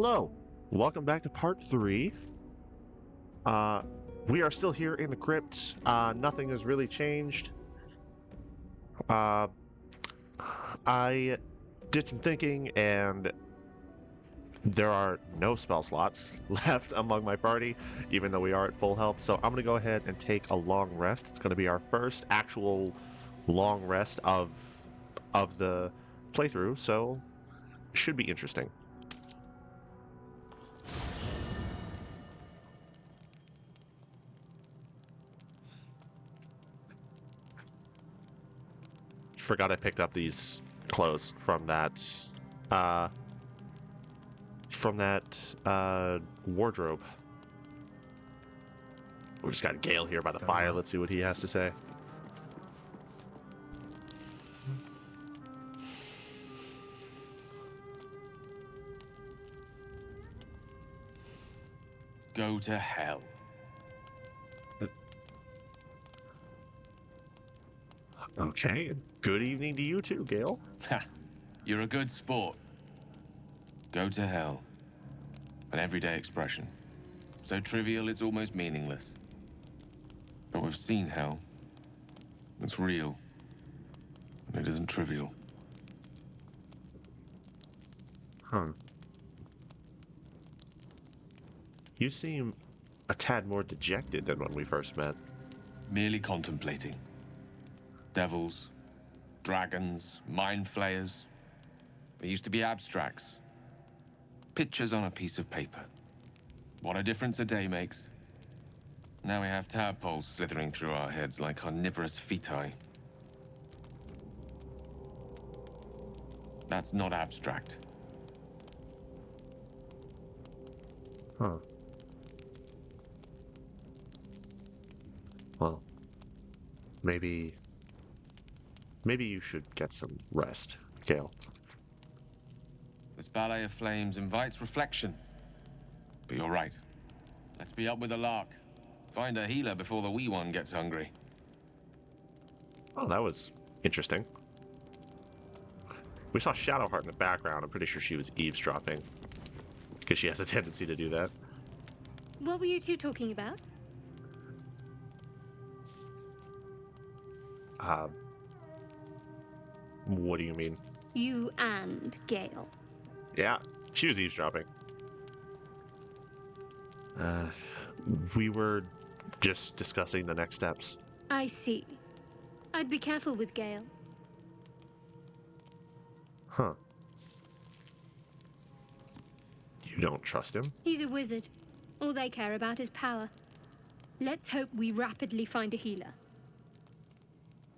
Hello, welcome back to part 3. We are still here in the crypt. Nothing has really changed. I did some thinking, and there are no spell slots left among my party, even though we are at full health. So I'm going to go ahead and take a long rest. It's going to be our first actual long rest of the playthrough, so it should be interesting. Forgot I picked up these clothes from that wardrobe. We just got Gale here by the Very fire. well. Let's see what he has to say. Go to hell. Okay. Good evening to you too, Gale. Ha! You're a good sport. Go to hell. An everyday expression. So trivial it's almost meaningless. But we've seen hell. It's real. And it isn't trivial. Huh. You seem a tad more dejected than when we first met. Merely contemplating. Devils, dragons, mind flayers. They used to be abstracts. Pictures on a piece of paper. What a difference a day makes. Now we have tadpoles slithering through our heads like carnivorous feti. That's not abstract. Huh. Well, maybe you should get some rest, Gale. This ballet of flames invites reflection. But you're right. Let's be up with the lark. Find a healer before the wee one gets hungry. Oh, that was interesting. We saw Shadowheart in the background. I'm pretty sure she was eavesdropping, because she has a tendency to do that. What were you two talking about? What do you mean? You and Gale. Yeah, she was eavesdropping. We were just discussing the next steps. I see. I'd be careful with Gale. Huh. You don't trust him? He's a wizard. All they care about is power. Let's hope we rapidly find a healer.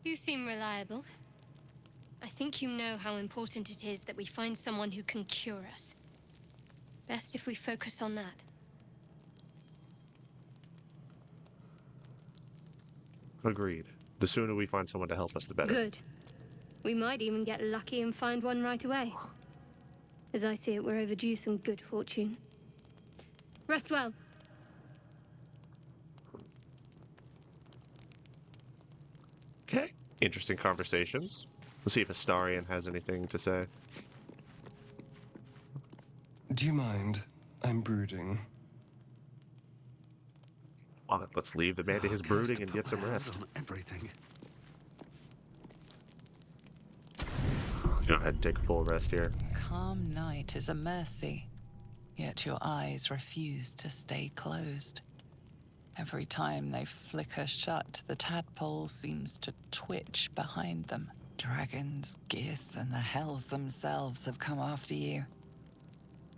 You seem reliable. I think you know how important it is that we find someone who can cure us. Best if we focus on that. Agreed. The sooner we find someone to help us, the better. Good. We might even get lucky and find one right away. As I see it, we're overdue some good fortune. Rest well. Okay. Interesting conversations. Let's see if Astarion has anything to say. Do you mind? I'm brooding. Well, let's leave the man to his brooding and get some rest. On everything. Go ahead and take a full rest here. Calm night is a mercy, yet your eyes refuse to stay closed. Every time they flicker shut, the tadpole seems to twitch behind them. Dragons, Gith, and the hells themselves have come after you.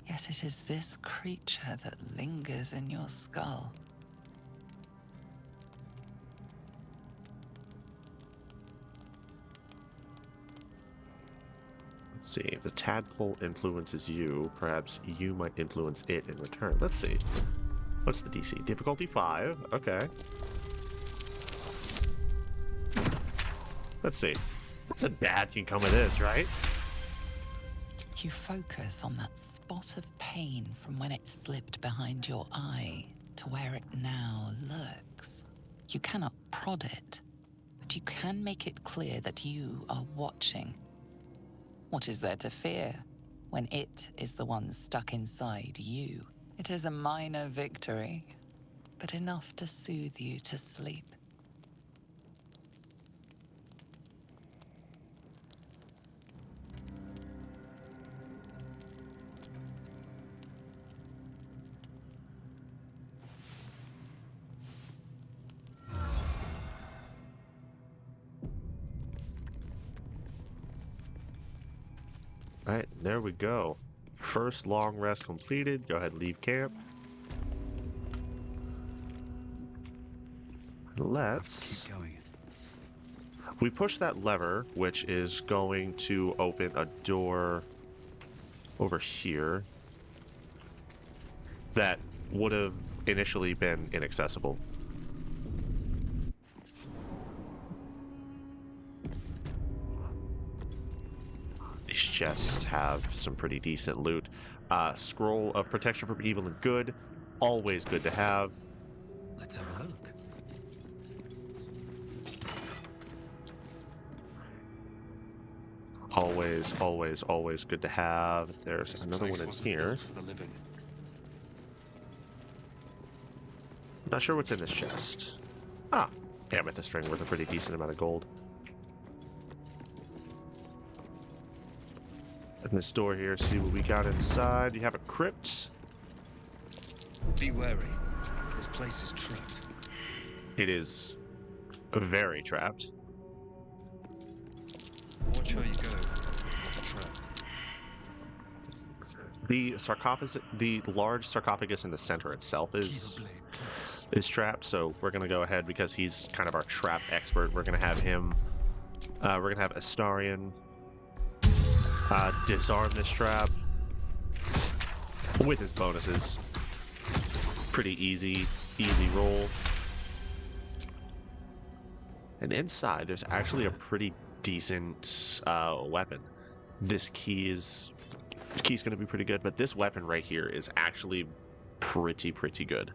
Yet it is this creature that lingers in your skull. Let's see. If the tadpole influences you, perhaps you might influence it in return. Let's see. What's the DC? Difficulty 5. Okay. Let's see. Nothing bad can come of this, right? You focus on that spot of pain from when it slipped behind your eye to where it now lurks. You cannot prod it, but you can make it clear that you are watching. What is there to fear? when it is the one stuck inside you. It is a minor victory, but enough to soothe you to sleep. All right, there we go. First long rest completed. Go ahead and leave camp. Let's... Keep going. We push that lever, which is going to open a door over here that would have initially been inaccessible. These chests have some pretty decent loot. Scroll of protection from evil and good, always good to have. Let's have a look. Always, always, always good to have. There's another one in here. For the living. Not sure what's in this chest. Ah, amethyst ring worth a pretty decent amount of gold. Open this door here, see what we got inside. You have a crypt. Be wary. This place is trapped. It is very trapped. Watch how you go. It's a trap. The sarcophagus, the large sarcophagus in the center itself is trapped. So we're gonna go ahead because he's kind of our trap expert. We're gonna have him. We're gonna have Astarion disarm this trap with his bonuses. Pretty easy roll. And inside, there's actually a pretty decent weapon. This key's going to be pretty good, but this weapon right here is actually pretty good.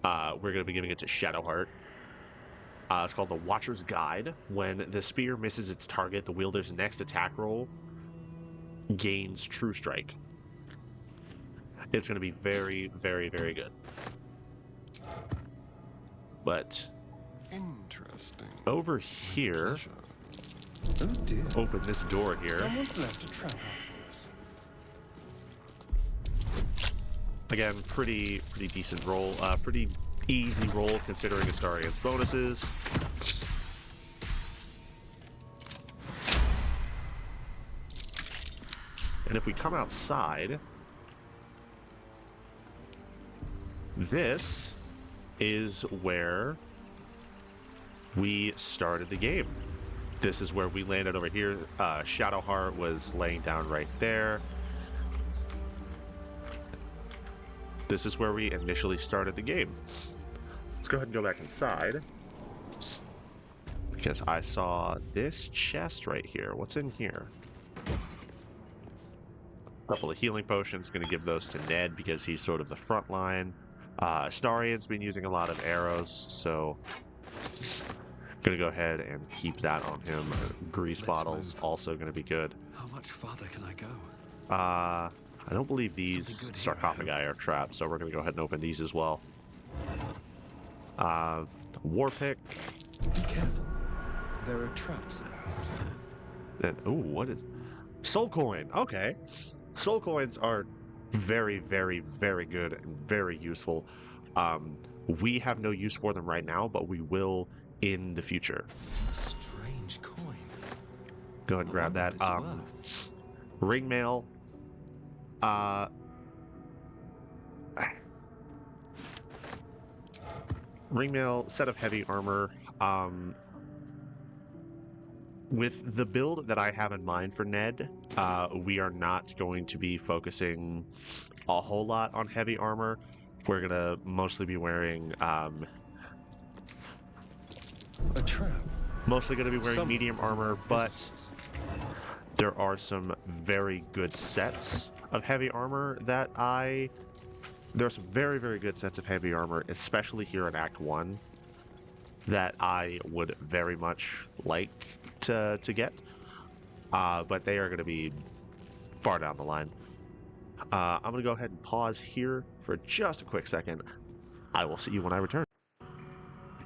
We're going to be giving it to Shadowheart. It's called the Watcher's Guide. When the spear misses its target, the wielder's next attack roll gains True Strike. It's going to be very good. But Interesting. over here, Oh dear. open this door here. Someone's left a trap out for us. Again, pretty decent roll. Pretty easy roll considering Astarion's bonuses. And if we come outside, this is where we started the game. This is where we landed over here. Shadowheart was laying down right there. This is where we initially started the game. Let's go ahead and go back inside. Because I saw this chest right here. What's in here? A couple of healing potions. Going to give those to Ned because he's sort of the front line. Astarion's been using a lot of arrows, so going to go ahead and keep that on him. Grease bottles also going to be good. How much farther can I go? I don't believe these sarcophagi are trapped, so we're going to go ahead and open these as well. War pick. Be careful. There are traps about. And, ooh, what is... Soul coin. Okay. Soul coins are very good and very useful. We have no use for them right now, but we will in the future. Strange coin. Go ahead and grab that. Ring mail. Ring mail, set of heavy armor. With the build that I have in mind for Ned, we are not going to be focusing a whole lot on heavy armor. We're going to mostly be wearing... A trap. mostly going to be wearing medium armor, but there are some very good sets of heavy armor that there are some very good sets of heavy armor, especially here in Act 1, that I would very much like to get. But they are going to be far down the line. I'm going to go ahead and pause here for just a quick second. I will see you when I return.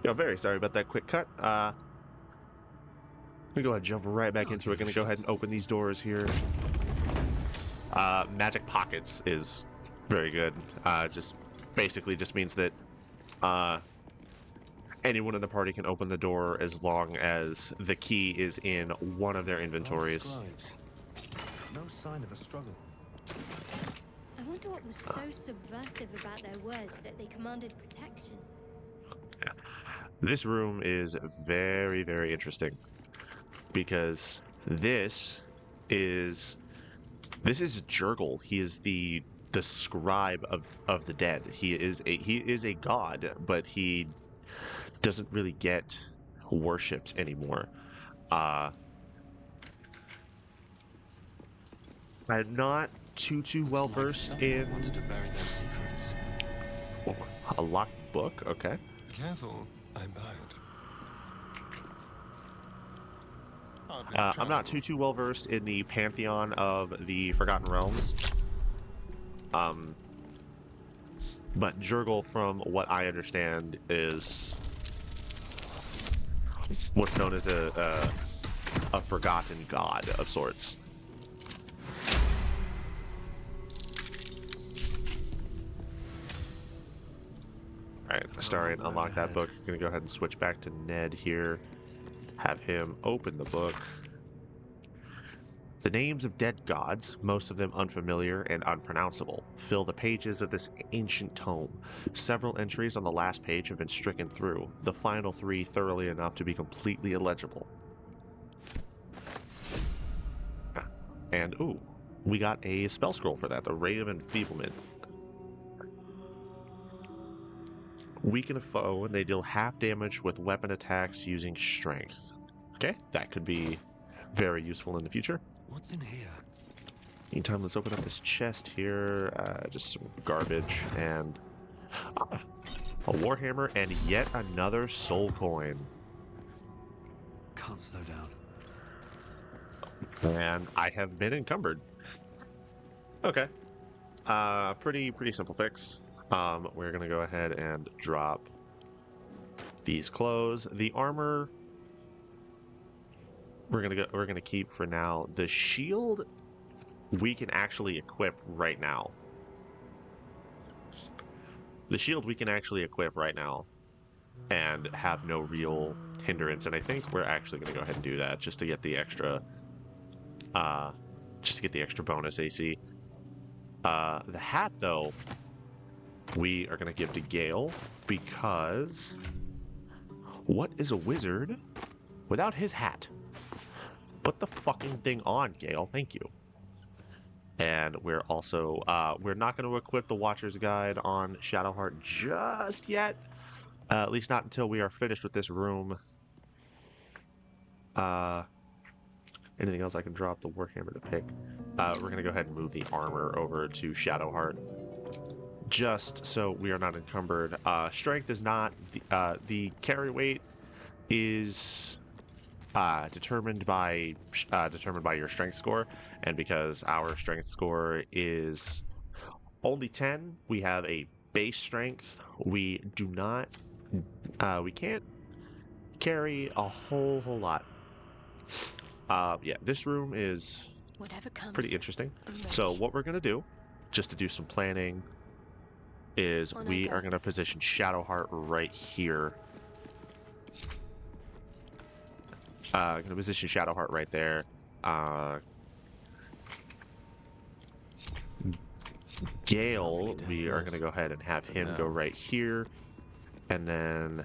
Yeah, very sorry about that quick cut. I'm going to go ahead and jump right back into it. Going to go ahead and open these doors here. Magic Pockets is very good. Just basically just means that anyone in the party can open the door as long as the key is in one of their inventories. Scribes. No sign of a struggle. I wonder what was so subversive about their words that they commanded protection. This room is very, very interesting because this is Jurgle. He is the scribe of the dead. He is a god, but he doesn't really get worshipped anymore. I'm not too well versed in Wanted to bury their secrets. a locked book. Okay. Careful, I'm bad. I'm not too well versed in the pantheon of the Forgotten Realms. But Jurgle, from what I understand, is what's known as a forgotten god of sorts. Alright, Astarion, unlock that book. Gonna go ahead and switch back to Ned here. Have him open the book. The names of dead gods, most of them unfamiliar and unpronounceable, fill the pages of this ancient tome. Several entries on the last page have been stricken through, the final 3 thoroughly enough to be completely illegible. And, ooh, we got a spell scroll for that, the Ray of Enfeeblement. Weaken a foe, and they deal half damage with weapon attacks using strength. Okay, that could be very useful in the future. What's in here? Meantime, let's open up this chest here. Just some garbage and a warhammer and yet another soul coin. Can't slow down. And I have been encumbered. Okay. Pretty simple fix. We're gonna go ahead and drop these clothes. The armor we're gonna keep for now. The shield we can actually equip right now. The shield we can actually equip right now and have no real hindrance. And I think we're actually gonna go ahead and do that just to get the extra bonus AC. The hat though, we are gonna give to Gale because what is a wizard without his hat? Put the fucking thing on, Gale. Thank you. And we're also, we're not going to equip the Watcher's Guide on Shadowheart just yet. At least not until we are finished with this room. Anything else I can drop the Warhammer to pick? We're going to go ahead and move the armor over to Shadowheart. Just so we are not encumbered. Strength is not, the carry weight is determined by your strength score, and because our strength score is only 10, we have a base strength. We do not, we can't carry a whole lot. Yeah, this room is Whatever comes, pretty interesting. I'm ready. So what we're gonna do, just to do some planning, is On I we go. are gonna position Shadowheart right here. Gonna position Shadowheart right there. Gale, we are gonna go ahead and have him go right here, and then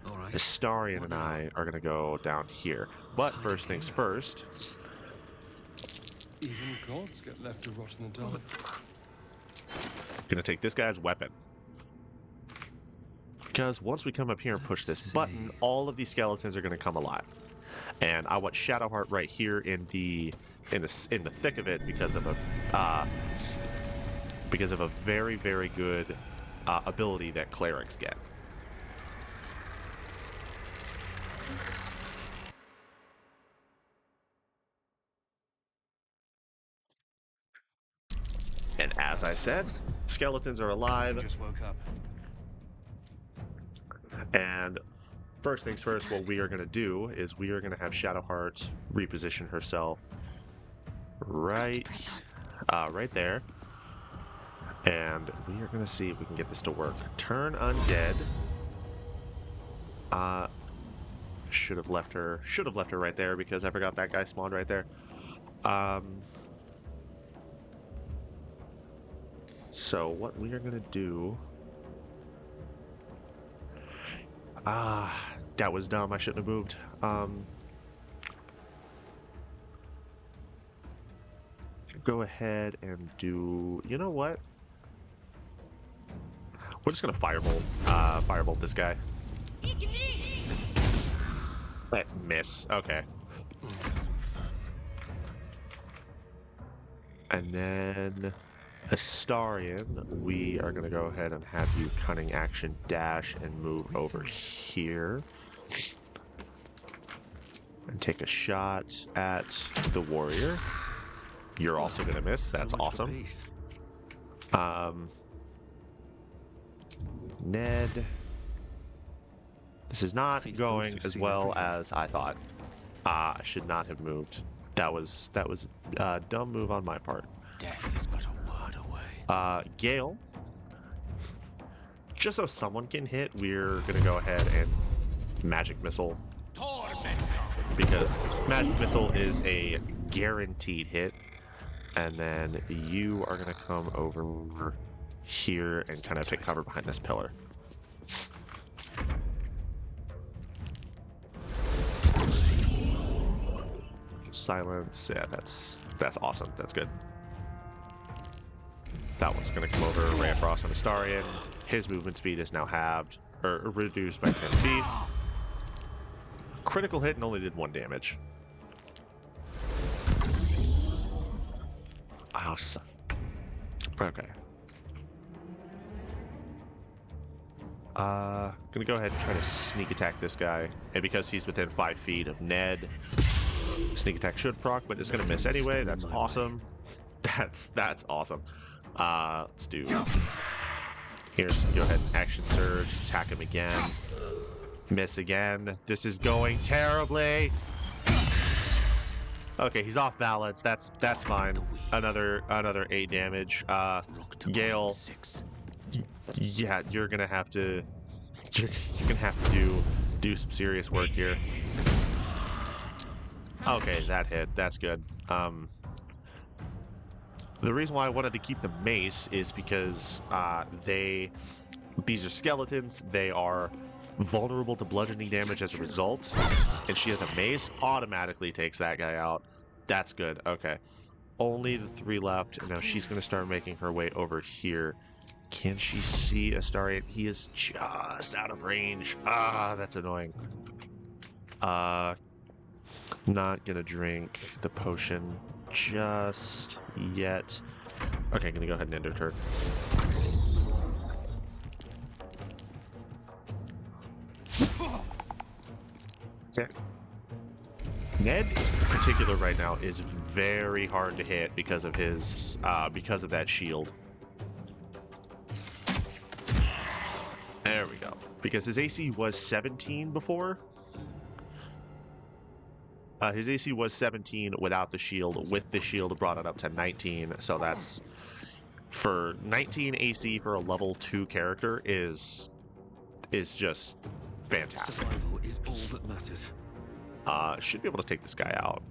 All right. Astarion and I are gonna go down here. But first things first, Even gods get left to rot in the dark. gonna take this guy's weapon. Because once we come up here and push this button, all of these skeletons are gonna come alive. And I want Shadowheart right here in the thick of it because of a very good ability that clerics get. And as I said, skeletons are alive. Just woke up. And first things first, what we are going to do is we are going to have Shadowheart reposition herself right there. And we are going to see if we can get this to work. Turn undead. Should have left her right there because I forgot that guy spawned right there. So what we are going to do... that was dumb. I shouldn't have moved. Go ahead and do... You know what? We're just gonna firebolt this guy. Miss. Okay. Some fun. And then Astarion, we are gonna go ahead and have you cunning action dash and move over here. And take a shot at the warrior. You're also gonna miss. That's So much for awesome. peace. Ned. This is not These going boots have as seen well everything. as I thought. I should not have moved. That was a dumb move on my part. Death is but a word away. Gale. Just so someone can hit, we're gonna go ahead and magic missile. Because magic missile is a guaranteed hit. And then you are gonna come over here and kind of take cover behind this pillar. Silence. Yeah, that's awesome. That's good. That one's gonna come over, ray of frost on Astarion. His movement speed is now halved or reduced by 10 feet. Critical hit and only did 1 damage. Awesome. Okay. Gonna go ahead and try to sneak attack this guy, and because he's within 5 feet of Ned, sneak attack should proc, but it's gonna miss anyway. That's awesome. That's awesome. Let's do. Here's go ahead and action surge, attack him again, miss again. This is going terribly. Okay, he's off balance. That's fine. Another 8 damage. Gale. Yeah, you're gonna have to do some serious work here. Okay, that hit. That's good. The reason why I wanted to keep the mace is because these are skeletons. They are vulnerable to bludgeoning damage as a result, and she has a mace, automatically takes that guy out. That's good. Okay, only the 3 left, and now she's gonna start making her way over here. Can she see Astarion? He is just out of range. That's annoying. Not gonna drink the potion just yet. Okay, gonna go ahead and end her turn. Okay. Ned, in particular, right now is very hard to hit because of his because of that shield. There we go. Because his AC was 17 before. His AC was 17 without the shield. With the shield, it brought it up to 19. So that's for 19 AC for a level 2 character is just fantastic. Survival is all that matters. Should be able to take this guy out.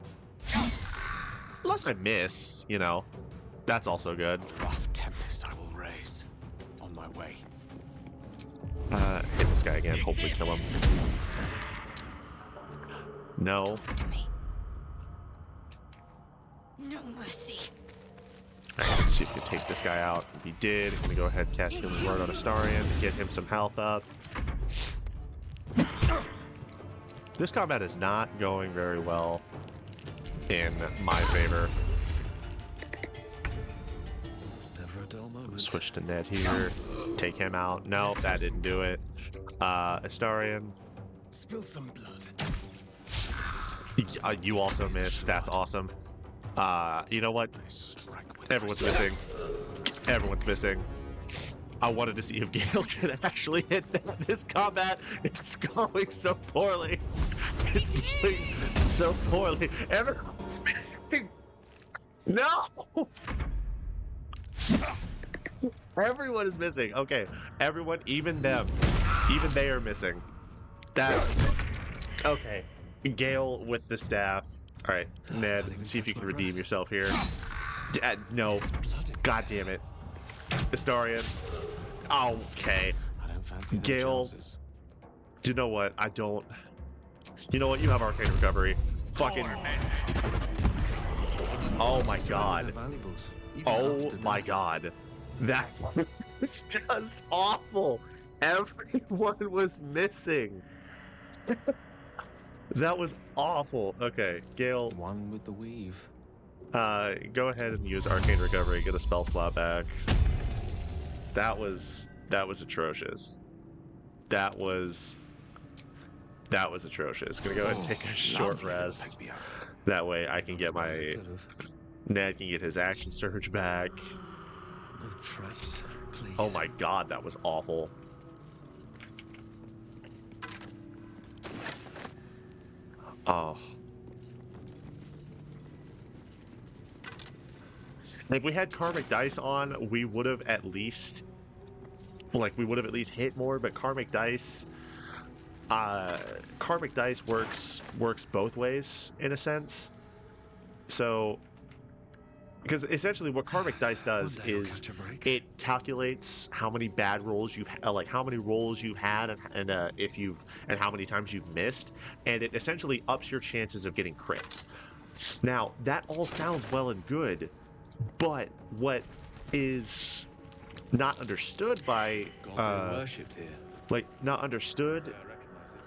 Unless I miss, you know. That's also good. Rough tempest I will raise. On my way. Hit this guy again, hopefully kill him. No. No mercy. Alright, let's see if we can take this guy out. If he did, I'm gonna go ahead and cast Healing Word on Astarion to get him some health up. This combat is not going very well in my favor. Never a dull moment. Switch to Ned here. Take him out. No, that didn't do it. Astarion. Spill some blood. You also missed. That's awesome. You know what? I strike with Everyone's my missing. Everyone's missing. I wanted to see if Gale could actually hit this combat. It's going so poorly. It's going so poorly. Everyone's missing. No! Everyone is missing. Okay, everyone, even them. Even they are missing. That... Okay. Gale with the staff. Alright, Ned, see if you can redeem yourself here. No. God damn it. Historian. Okay. I don't fancy their Gale. chances. Do you know what? I don't... You know what? You have Arcane Recovery. Fucking... Oh my god. Oh my god. That was just awful. Everyone was missing. That was awful. Okay, Gale, One with the weave. go ahead and use Arcane Recovery, get a spell slot back. That was atrocious. That was atrocious. Gonna go ahead and take a short rest. That way I can get my... Ned can get his action surge back. No traps, please. Oh my god, that was awful. Oh. If we had Karmic Dice on, we would have at least... Like, we would have at least hit more, but Karmic Dice... Karmic Dice works both ways, in a sense. So... Because essentially what Karmic Dice does is it calculates how many bad rolls you've like how many rolls you've had and if you've and how many times you've missed, and it essentially ups your chances of getting crits. Now that all sounds well and good, but what is not understood by worshipped here. like not understood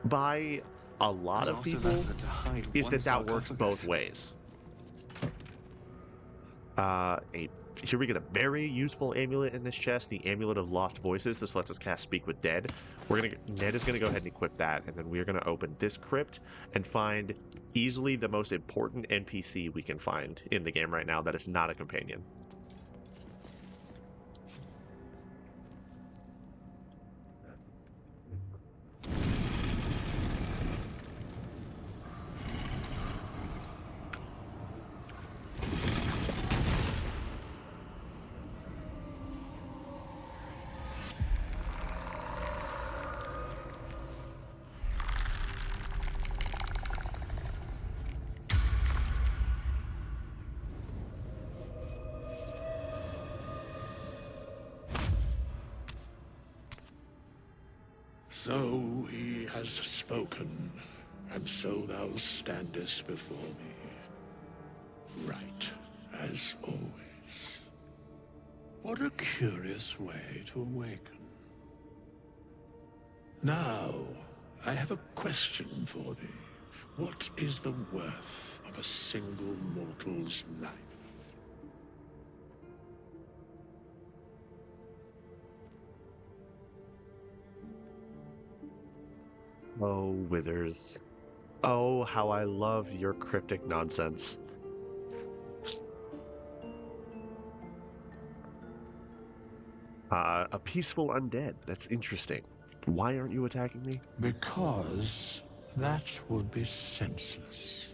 by a lot of people is that works both ways. Here we get a very useful amulet in this chest, the Amulet of Lost Voices. This lets us cast Speak with Dead. Ned is gonna go ahead and equip that, and then we are gonna open this crypt and find easily the most important NPC we can find in the game right now that is not a companion. So he has spoken, and so thou standest before me. Right, as always. What a curious way to awaken. Now, I have a question for thee. What is the worth of a single mortal's life? Oh, Withers. Oh, how I love your cryptic nonsense. A peaceful undead. That's interesting. Why aren't you attacking me? Because that would be senseless.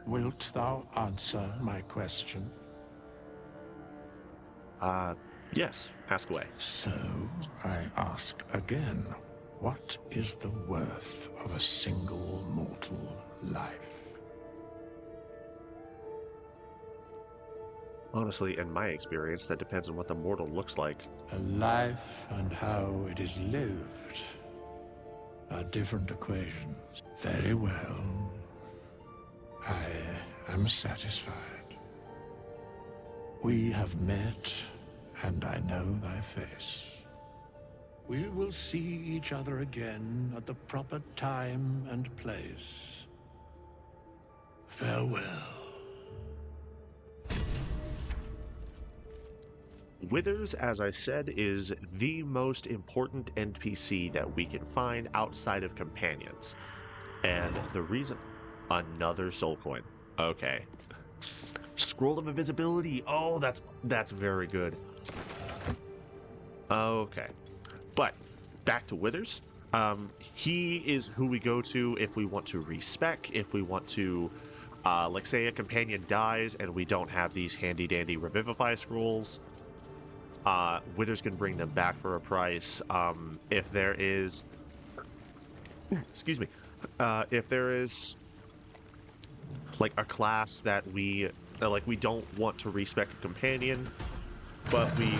Wilt thou answer my question? Yes. Ask away. So, I ask again, what is the worth of a single mortal life? Honestly, in my experience, that depends on what the mortal looks like. A life and how it is lived are different equations. Very well. I am satisfied. We have met, and I know thy face. We will see each other again at the proper time and place. Farewell. Withers, as I said, is the most important NPC that we can find outside of companions. And the reason... Another soul coin. Okay. Scroll of invisibility. Oh, that's very good. Okay, but back to Withers. He is who we go to if we want to respec, if we want to, like say a companion dies and we don't have these handy dandy revivify scrolls. Withers can bring them back for a price. If there is, excuse me, if there is like a class that we like, we don't want to respec a companion, but we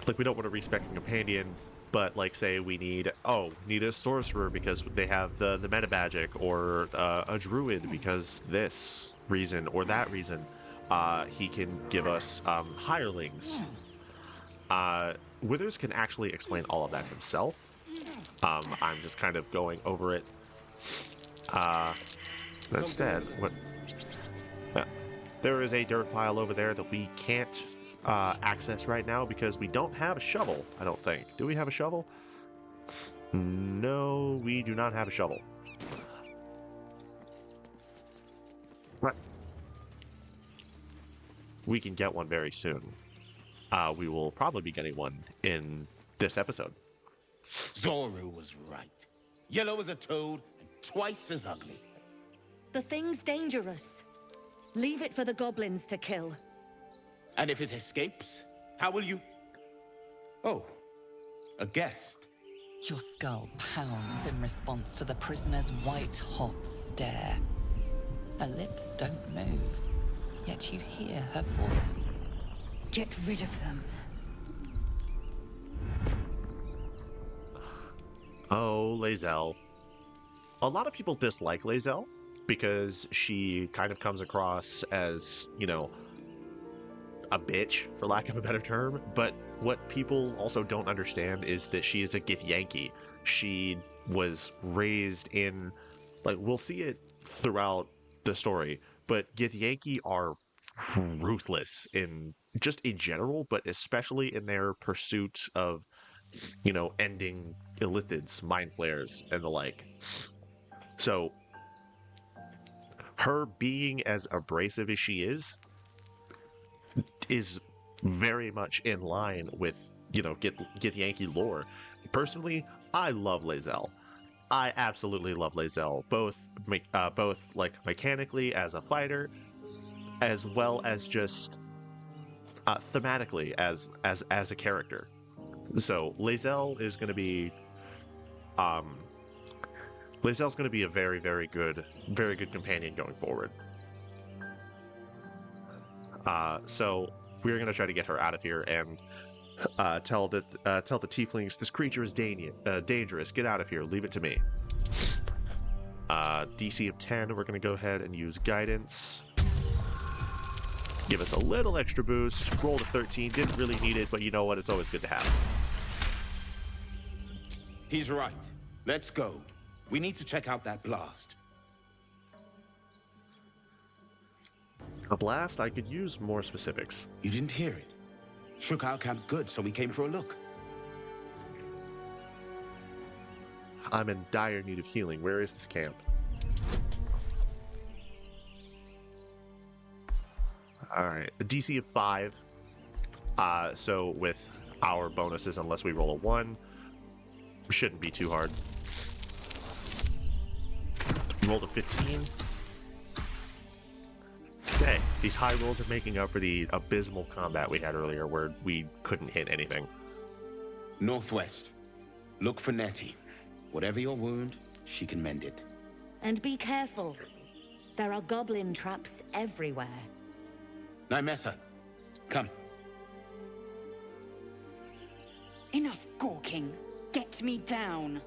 don't want to respec a companion, but like say we need a sorcerer because they have the meta magic, or a druid because this reason or that reason. He can give us hirelings. Withers can actually explain all of that himself. I'm just kind of going over it. Instead, what? There is a dirt pile over there that we can't access right now because we don't have a shovel, I don't think. Do we have a shovel? No, we do not have a shovel. Right. We can get one very soon. We will probably be getting one in this episode. Zoru was right. Yellow as a toad and twice as ugly. The thing's dangerous. Leave it for the goblins to kill. And if it escapes, how will you... Oh, a guest. Your skull pounds in response to the prisoner's white-hot stare. Her lips don't move, yet you hear her voice. Get rid of them. Oh, Lae'zel. A lot of people dislike Lae'zel because she kind of comes across as, you know, a bitch, for lack of a better term. But what people also don't understand is that she is a Githyanki. She was raised in, like, we'll see it throughout the story, but Githyanki are ruthless in general, but especially in their pursuit of, you know, ending illithids, mind flayers, and the like. So her being as abrasive as she is very much in line with, you know, Githyanki lore. Personally, I love Lae'zel. I absolutely love Lae'zel, both like mechanically as a fighter, as well as just thematically as a character. So Lae'zel is going to be Lae'zel's going to be a very, very good companion going forward. So we're going to try to get her out of here and tell the tieflings this creature is dangerous. Get out of here. Leave it to me. DC of 10. We're going to go ahead and use guidance. Give us a little extra boost. Roll to 13. Didn't really need it, but you know what? It's always good to have. He's right. Let's go. We need to check out that blast. A blast? I could use more specifics. You didn't hear it. Shook our camp good, so we came for a look. I'm in dire need of healing. Where is this camp? Alright, a DC of 5. So with our bonuses, unless we roll a 1, shouldn't be too hard. Rolled a 15. Okay, these high rolls are making up for the abysmal combat we had earlier where we couldn't hit anything. Northwest. Look for Nettie. Whatever your wound, she can mend it. And be careful. There are goblin traps everywhere. Nymessa, come. Enough gawking. Get me down.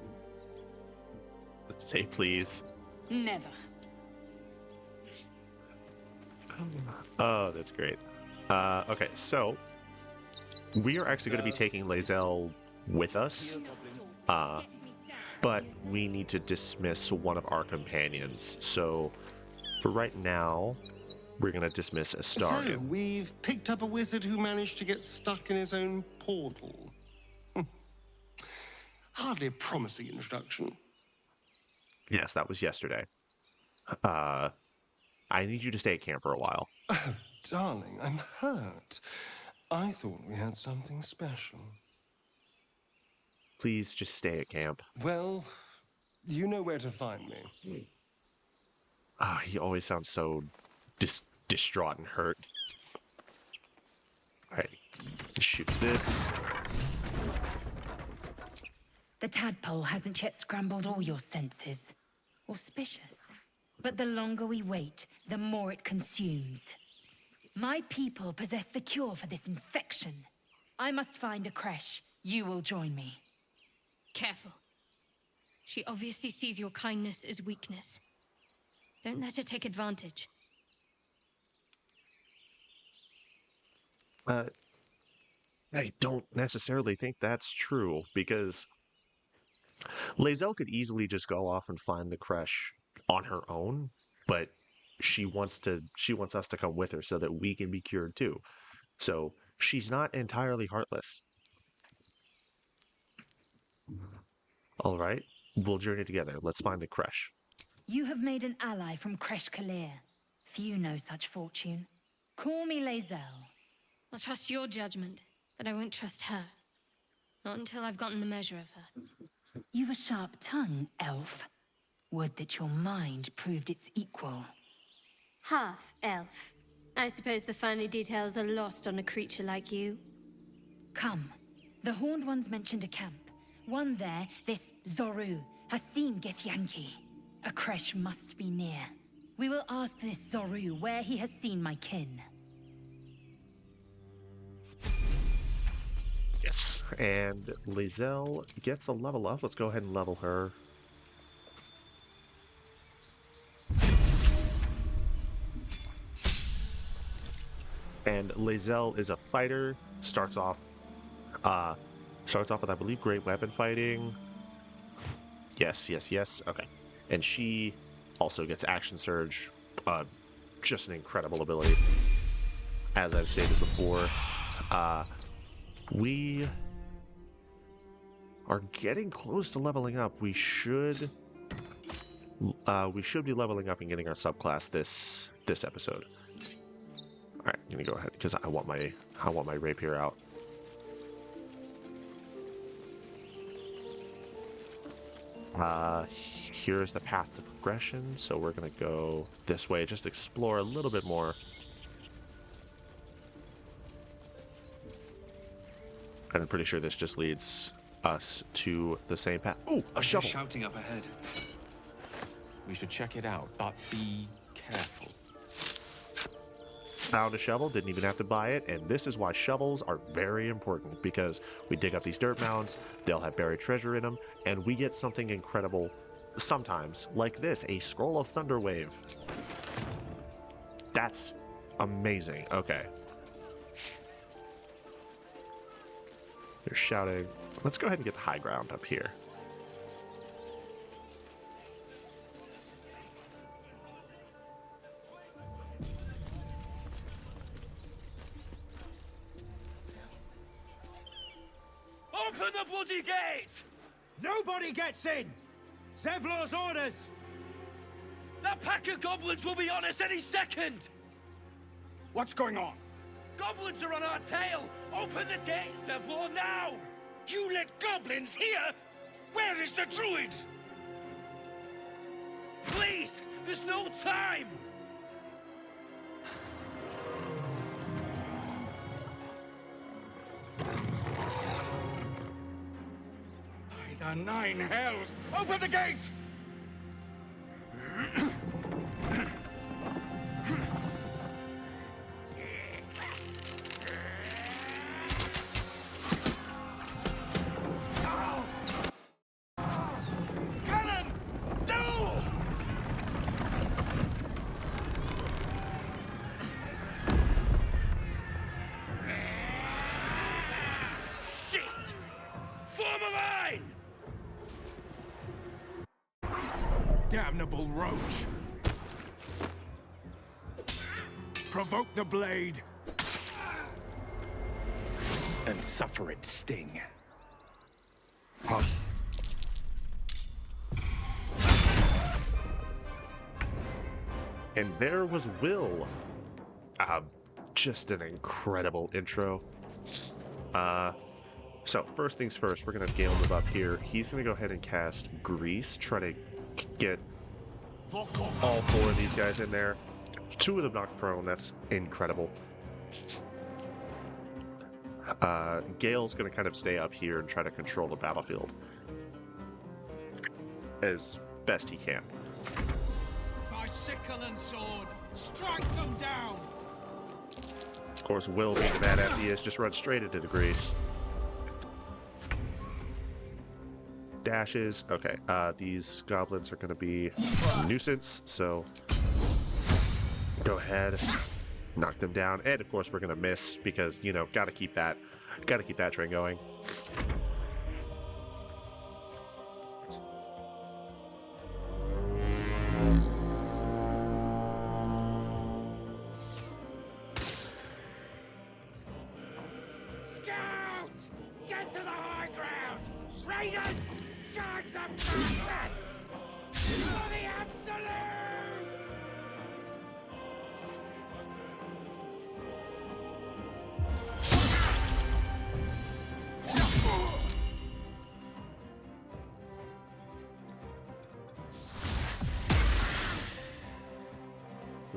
Say please. Never. Oh, that's great. Okay, so we are actually going to be taking Lae'zel with us, but we need to dismiss one of our companions. So for right now, we're going to dismiss Astarion. So, we've picked up a wizard who managed to get stuck in his own portal. Hardly a promising introduction. Yes, that was yesterday. I need you to stay at camp for a while. Darling, I'm hurt. I thought we had something special. Please just stay at camp. Well, you know where to find me. He always sounds so distraught and hurt. Alright, shoot this. The tadpole hasn't yet scrambled all your senses. Auspicious. But the longer we wait, the more it consumes. My people possess the cure for this infection. I must find a creche. You will join me. Careful. She obviously sees your kindness as weakness. Don't let her take advantage. I don't necessarily think that's true, because Lae'zel could easily just go off and find the creche on her own, but she wants us to come with her so that we can be cured too. So she's not entirely heartless. All right, we'll journey together. Let's find the creche. You have made an ally from Creche Kalir. Few know such fortune. Call me Lae'zel. I'll trust your judgment, but I won't trust her. Not until I've gotten the measure of her. You've a sharp tongue, elf. Would that your mind proved its equal. Half elf. I suppose the finer details are lost on a creature like you. Come. The Horned Ones mentioned a camp. One there, this Zoru, has seen Githyanki. A creche must be near. We will ask this Zoru where he has seen my kin. Yes. And Lae'zel gets a level up. Let's go ahead and level her. And Lae'zel is a fighter. Starts off with, I believe, great weapon fighting. Yes. Okay. And she also gets action surge. Just an incredible ability. As I've stated before. We are getting close to leveling up. We should be leveling up and getting our subclass this episode. All right, I'm gonna go ahead because I want my rapier out. Here's the path to progression, so we're gonna go this way, just explore a little bit more. And I'm pretty sure this just leads us to the same path. Oh, a shovel! Shouting up ahead. We should check it out, but be careful. Found a shovel, didn't even have to buy it, and this is why shovels are very important, because we dig up these dirt mounds, they'll have buried treasure in them, and we get something incredible sometimes, like this, a Scroll of Thunderwave. That's amazing. Okay. They're shouting. Let's go ahead and get the high ground up here. Open the bloody gate! Nobody gets in! Zevlor's orders! That pack of goblins will be on us any second! What's going on? Goblins are on our tail! Open the gate, Zevlor, now! You let goblins here? Where is the druid? Please! There's no time! By the 9 hells! Open the gates! Cannon! No! Shit! Form a line! Damnable roach! Provoke the blade! And suffer its sting. And there was Will. Just an incredible intro. So first things first, we're gonna have Gale move up here. He's gonna go ahead and cast Grease, try to get all 4 of these guys in there. 2 of them knocked prone. That's incredible. Gale's gonna kind of stay up here and try to control the battlefield as best he can. By sickle and sword, strike them down! Of course, Will, being the badass he is, just runs straight into the Grease. Dashes. Okay, these goblins are going to be a nuisance, so go ahead, knock them down. And of course, we're going to miss because, you know, got to keep that train going.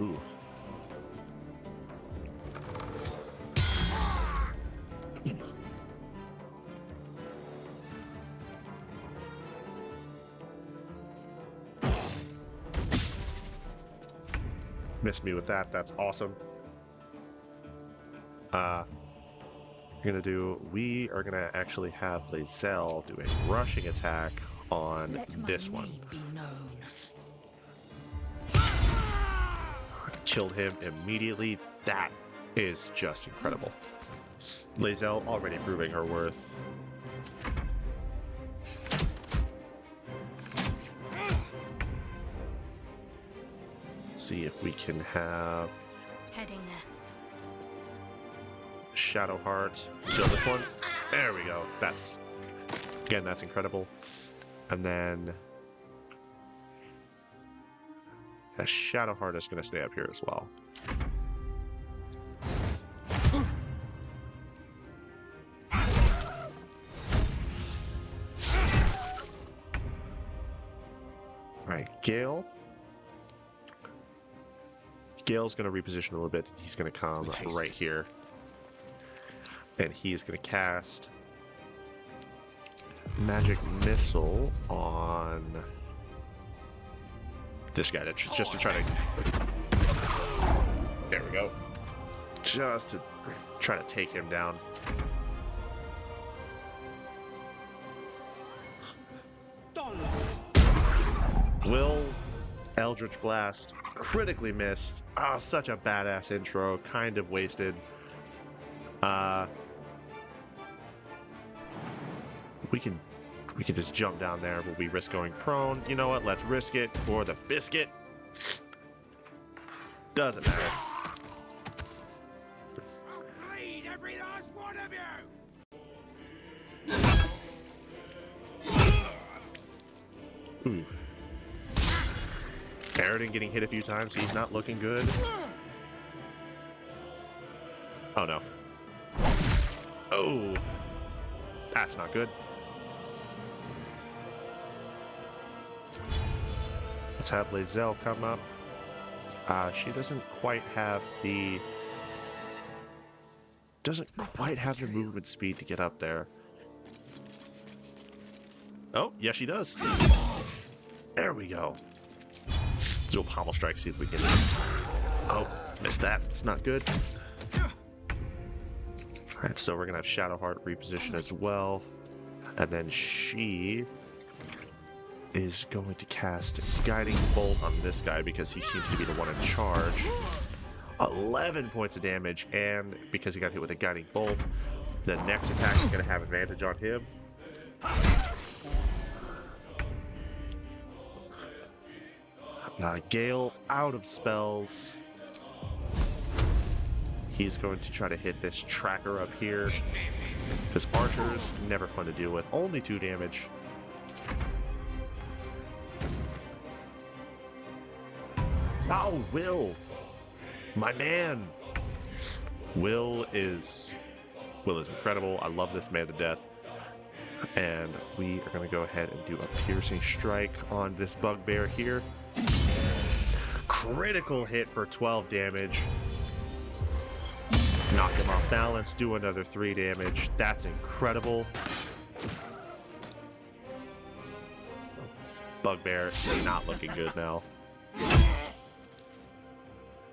Ooh. Missed me with that. That's awesome. We are gonna actually have Lae'zel do a rushing attack on this one. Killed him immediately. That is just incredible. Lae'zel already proving her worth. See if we can have Heading there. Shadowheart kill this one. There we go. That's incredible. And then Shadowheart is going to stay up here as well. All right, Gale. Gale's going to reposition a little bit. He's going to come right here. And he's going to cast Magic Missile on this guy, just to try to... There we go. Just to try to take him down. Will Eldritch Blast critically missed. Ah, such a badass intro. Kind of wasted. We can just jump down there. Will we risk going prone? You know what? Let's risk it for the biscuit. Doesn't matter. I'll bleed every last one of you! Ooh. Faerun getting hit a few times. He's not looking good. Oh no. Oh. That's not good. Let's have Lae'zel come up. She doesn't quite have the movement speed to get up there. Oh, yes she does. There we go. Do a pommel strike, see if we can. Oh, missed that. It's not good. Alright, so we're gonna have Shadowheart reposition as well. And then she is going to cast Guiding Bolt on this guy because he seems to be the one in charge. 11 points of damage, and because he got hit with a Guiding Bolt, the next attack is going to have advantage on him. Gale out of spells. He's going to try to hit this tracker up here because archers, never fun to deal with. Only 2 damage. Oh, Will! My man! Will is incredible. I love this man to death. And we are going to go ahead and do a piercing strike on this bugbear here. Critical hit for 12 damage. Knock him off balance, do another 3 damage. That's incredible. Bugbear is not looking good now.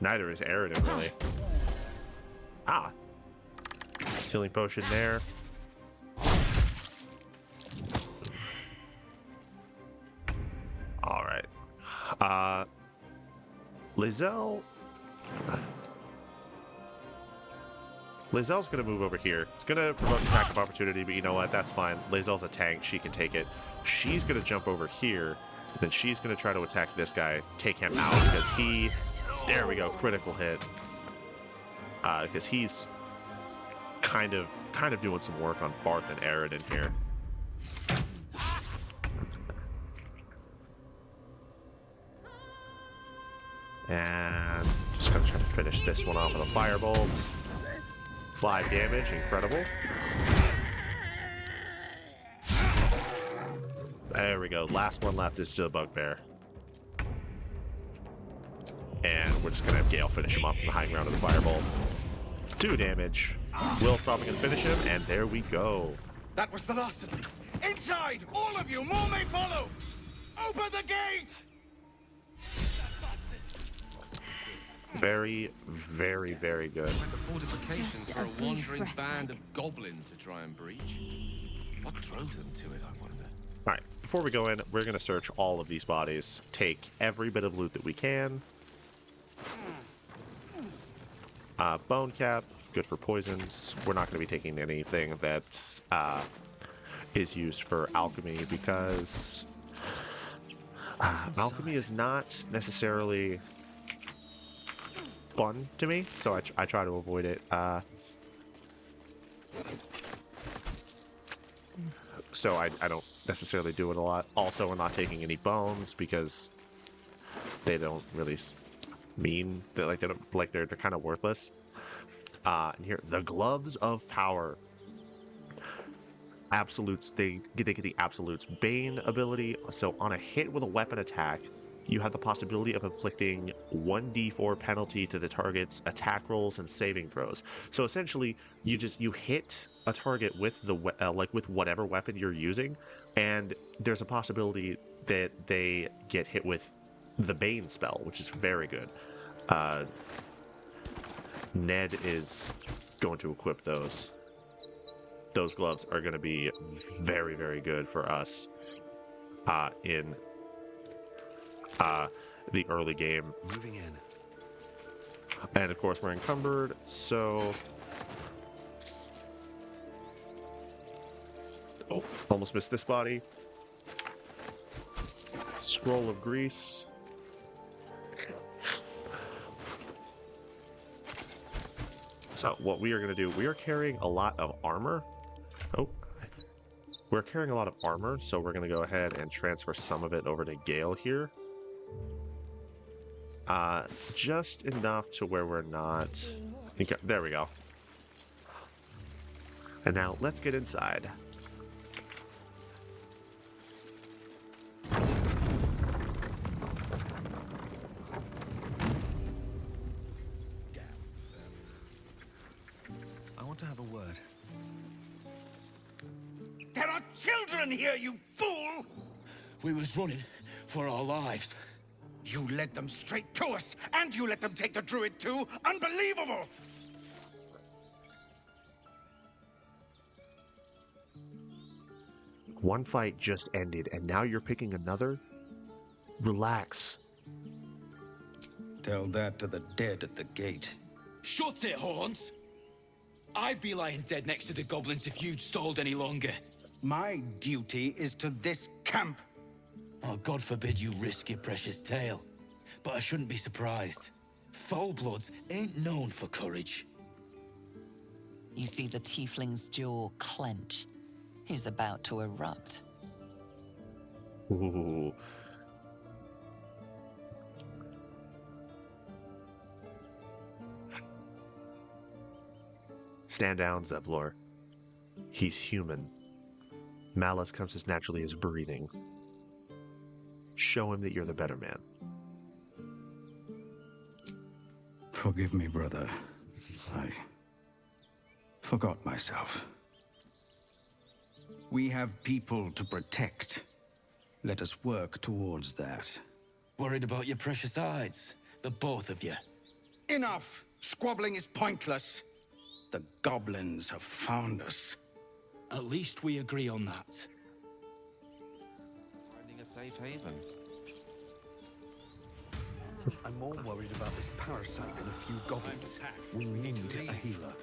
Neither is Aridin, really. Ah. Healing potion there. Alright. Lae'zel's gonna move over here. It's gonna provoke attack of opportunity, but you know what? That's fine. Lae'zel's a tank. She can take it. She's gonna jump over here. Then she's gonna try to attack this guy, take him out because he... There we go, critical hit. Because he's kind of doing some work on Barth and Aridin here. And just gonna try to finish this one off with a firebolt. 5 damage, incredible. There we go. Last one left is the bugbear. And we're just gonna have Gale finish him off from the high ground of the firebolt. 2 damage. Will's probably gonna finish him, and there we go. That was the last of them. Inside! All of you! More may follow! Open the gate! Very, very, very good. Like the fortifications for a wandering band of goblins to try and breach. What drove them to it, I wonder? Alright, before we go in, we're going to search all of these bodies. Take every bit of loot that we can. Bone cap, good for poisons. We're not going to be taking anything that is used for alchemy because alchemy is not necessarily fun to me, so I try to avoid it. So I don't necessarily do it a lot. Also, we're not taking any bones because they don't really mean that, like, they're kind of worthless. And here, the gloves of power. Absolutes, they get the Absolute's Bane ability. So on a hit with a weapon attack, you have the possibility of inflicting 1d4 penalty to the target's attack rolls and saving throws. So essentially, you hit a target with the with whatever weapon you're using, and there's a possibility that they get hit with the Bane spell, which is very good. Ned is going to equip those. Those gloves are going to be very, very good for us in the early game. Moving in. And of course we're encumbered, so... Oh, almost missed this body. Scroll of Grease. So what we are going to do, we are carrying a lot of armor. Oh, we're carrying a lot of armor, so we're going to go ahead and transfer some of it over to Gale here. Just enough to where we're not... Okay, there we go. And now let's get inside. I want to have a word. There are children here, you fool! We was running for our lives. You led them straight to us, and you let them take the druid too? Unbelievable! One fight just ended, and now you're picking another? Relax. Tell that to the dead at the gate. Shut it, Horns! I'd be lying dead next to the goblins if you'd stalled any longer. My duty is to this camp. Oh, God forbid you risk your precious tail. But I shouldn't be surprised. Foulbloods ain't known for courage. You see the tiefling's jaw clench. He's about to erupt. Ooh. Stand down, Zevlor. He's human. Malice comes as naturally as breathing. Show him that you're the better man. Forgive me, brother. I forgot myself. We have people to protect. Let us work towards that. Worried about your precious hides, the both of you. Enough! Squabbling is pointless. The goblins have found us. At least we agree on that. Finding a safe haven. I'm more worried about this parasite than a few goblins. We need a healer.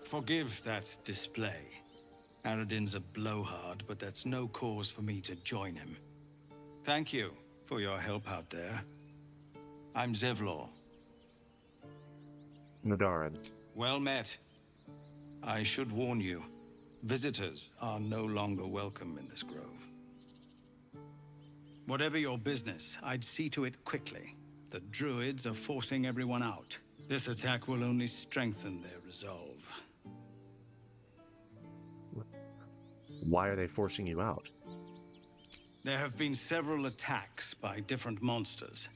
Forgive that display. Aradin's a blowhard, but that's no cause for me to join him. Thank you for your help out there. I'm Zevlor. Nadarin. Well met. I should warn you, visitors are no longer welcome in this grove. Whatever your business, I'd see to it quickly. The druids are forcing everyone out. This attack will only strengthen their resolve. Why are they forcing you out? There have been several attacks by different monsters.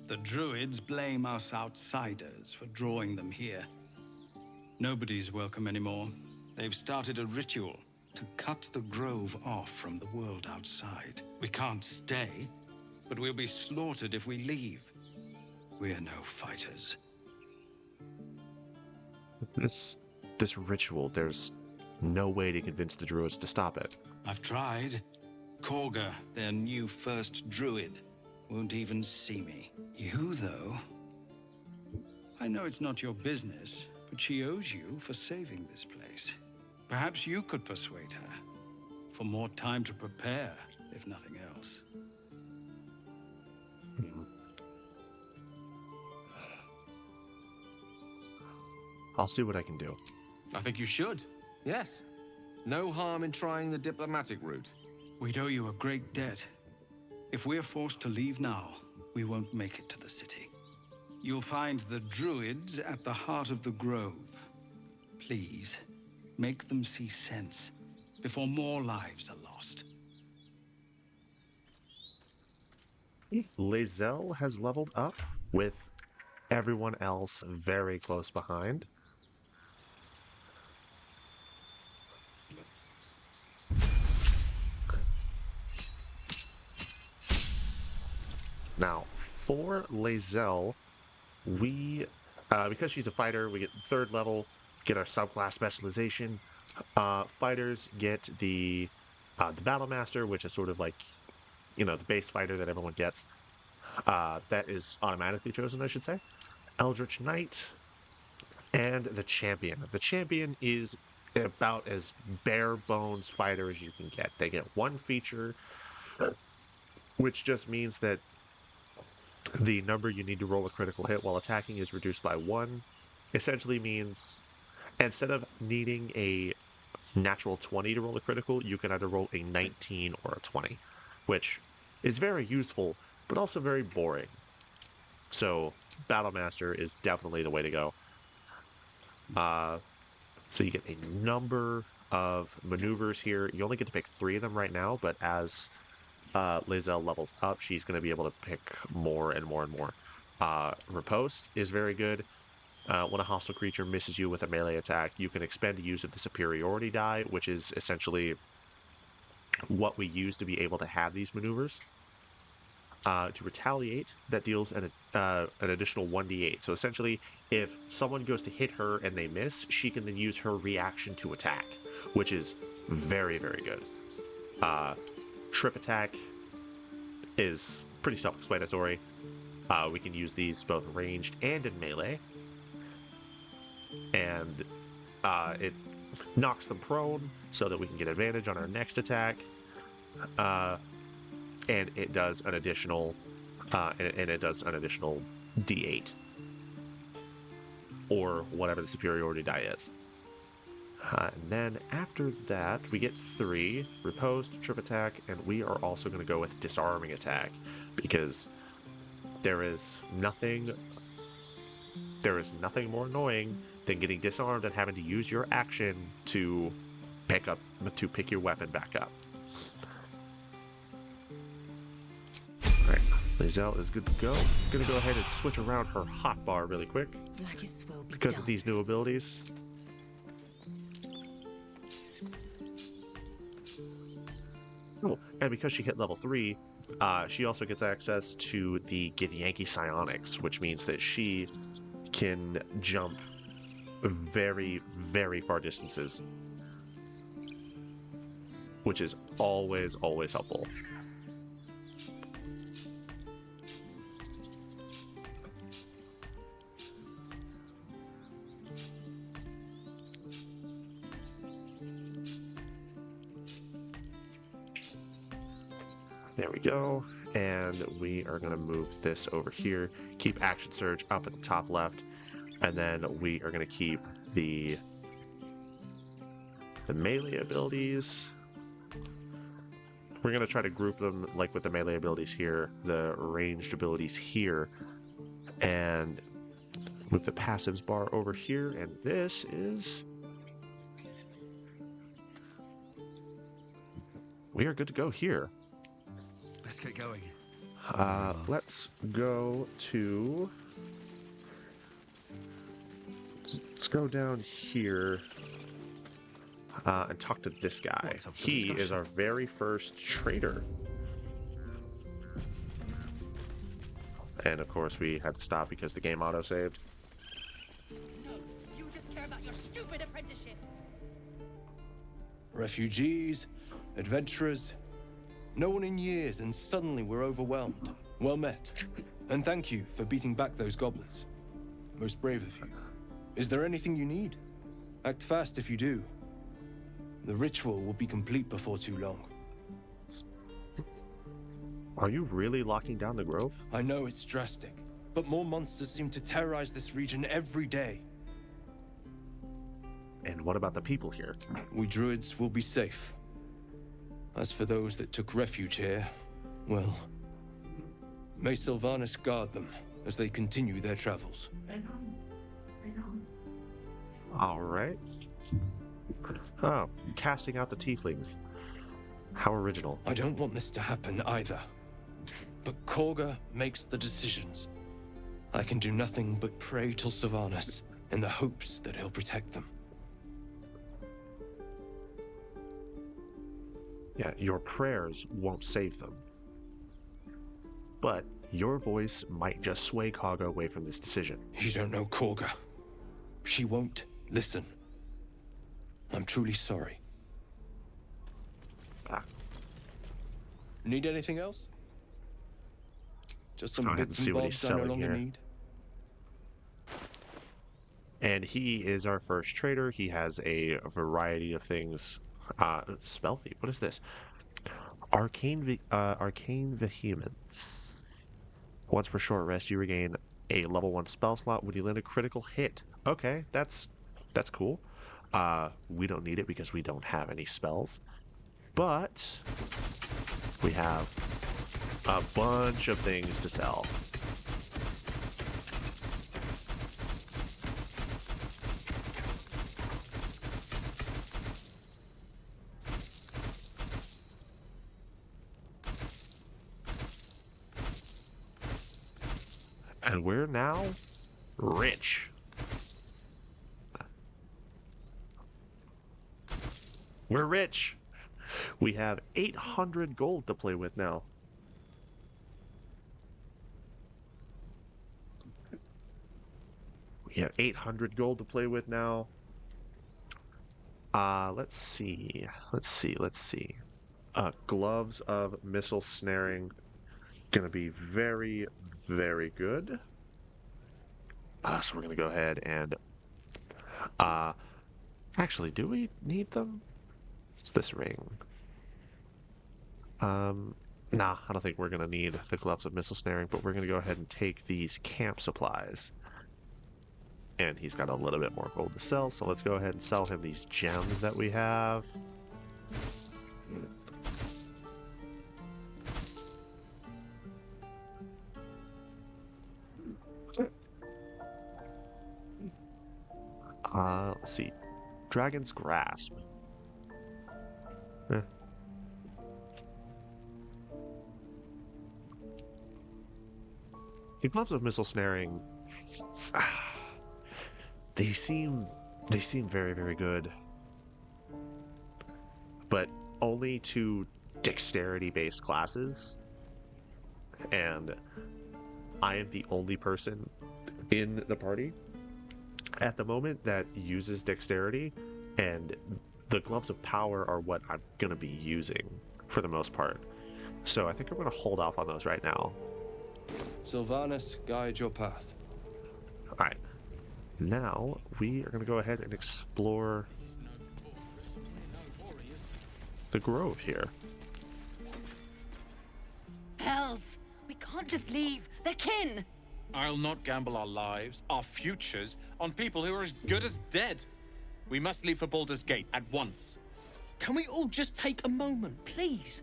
The druids blame us outsiders for drawing them here. Nobody's welcome anymore. They've started a ritual to cut the grove off from the world outside. We can't stay, but we'll be slaughtered if we leave. We're no fighters. This ritual, there's no way to convince the druids to stop it. I've tried. Korga, their new first druid, won't even see me. You, though? I know it's not your business, but she owes you for saving this place. Perhaps you could persuade her. For more time to prepare, if nothing else. I'll see what I can do. I think you should. Yes. No harm in trying the diplomatic route. We'd owe you a great debt. If we're forced to leave now, we won't make it to the city. You'll find the druids at the heart of the grove. Please, make them see sense before more lives are lost. Lae'zel has leveled up with everyone else very close behind. Now, for Lae'zel, we, because she's a fighter, we get 3rd level, get our subclass specialization. Fighters get the Battle Master, which is sort of like, you know, the base fighter that everyone gets. That is automatically chosen, I should say. Eldritch Knight, and the Champion. The Champion is about as bare bones fighter as you can get. They get 1 feature, which just means that the number you need to roll a critical hit while attacking is reduced by 1. Essentially means instead of needing a natural 20 to roll a critical, you can either roll a 19 or a 20, which is very useful, but also very boring. So Battle Master is definitely the way to go. So you get a number of maneuvers here. You only get to pick 3 of them right now, but as Lae'zel levels up, she's going to be able to pick more and more and more. Riposte is very good. When a hostile creature misses you with a melee attack, you can expend the use of the superiority die, which is essentially what we use to be able to have these maneuvers. To retaliate, that deals an additional 1d8. So essentially, if someone goes to hit her and they miss, she can then use her reaction to attack, which is very, very good. Trip attack is pretty self-explanatory. We can use these both ranged and in melee. And it knocks them prone so that we can get advantage on our next attack. And it does an additional d8 or whatever the superiority die is. And then after that, we get 3 riposte, trip attack, and we are also going to go with disarming attack because there is nothing there is nothing more annoying than getting disarmed and having to use your action to pick your weapon back up. Alright, Lizelle is good to go. I'm gonna go ahead and switch around her hotbar really quick because of these new abilities. Oh, and because she hit level 3, she also gets access to the Githyanki Psionics, which means that she can jump very, very far distances, which is always, always helpful. There we go. And we are going to move this over here. Keep Action Surge up at the top left. And then we are going to keep the melee abilities. We're going to try to group them like with the melee abilities here, the ranged abilities here, and move the passives bar over here. And this is... we are good to go here. Let's get going. Let's go to... let's go down here and talk to this guy. He is our very first trader. And of course we had to stop because the game auto-saved. No, you just care about your stupid apprenticeship. Refugees, adventurers, no one in years, and suddenly we're overwhelmed. Well met. And thank you for beating back those goblins. Most brave of you. Is there anything you need? Act fast if you do. The ritual will be complete before too long. Are you really locking down the grove? I know it's drastic, but more monsters seem to terrorize this region every day. And what about the people here? We druids will be safe. As for those that took refuge here, well, may Sylvanas guard them as they continue their travels. All right. Oh, casting out the tieflings. How original. I don't want this to happen either. But Korga makes the decisions. I can do nothing but pray to Sylvanas in the hopes that he'll protect them. Yeah, your prayers won't save them. But your voice might just sway Korga away from this decision. You don't know Korga. She won't listen. I'm truly sorry. Need anything else? Just some bits and bobs I no longer need. And he is our first trader. He has a variety of things. Spell thief. What is this? Arcane Vehemence. Once per short rest, you regain a level 1 spell slot when you land a critical hit. Okay, that's cool. We don't need it because we don't have any spells. But we have a bunch of things to sell. And we're now rich. We're rich. We have 800 gold to play with now. We have 800 gold to play with now. Let's see. Gloves of missile snaring. Gonna be very, very good. So we're gonna go ahead and actually, do we need them? It's this ring. Nah, I don't think we're gonna need the gloves of missile snaring, but we're gonna go ahead and take these camp supplies. And he's got a little bit more gold to sell, so let's go ahead and sell him these gems that we have. Let's see. Dragon's Grasp. The gloves of missile snaring, they seem very, very good, but only to dexterity-based classes, and I am the only person in the party at the moment that uses dexterity, and the gloves of power are what I'm going to be using for the most part. So I think I'm going to hold off on those right now. Sylvanas, guide your path. Alright. Now, we are going to go ahead and explore the grove here. Hells! We can't just leave. They're kin! I'll not gamble our lives, our futures, on people who are as good as dead. We must leave for Baldur's Gate at once. Can we all just take a moment, please?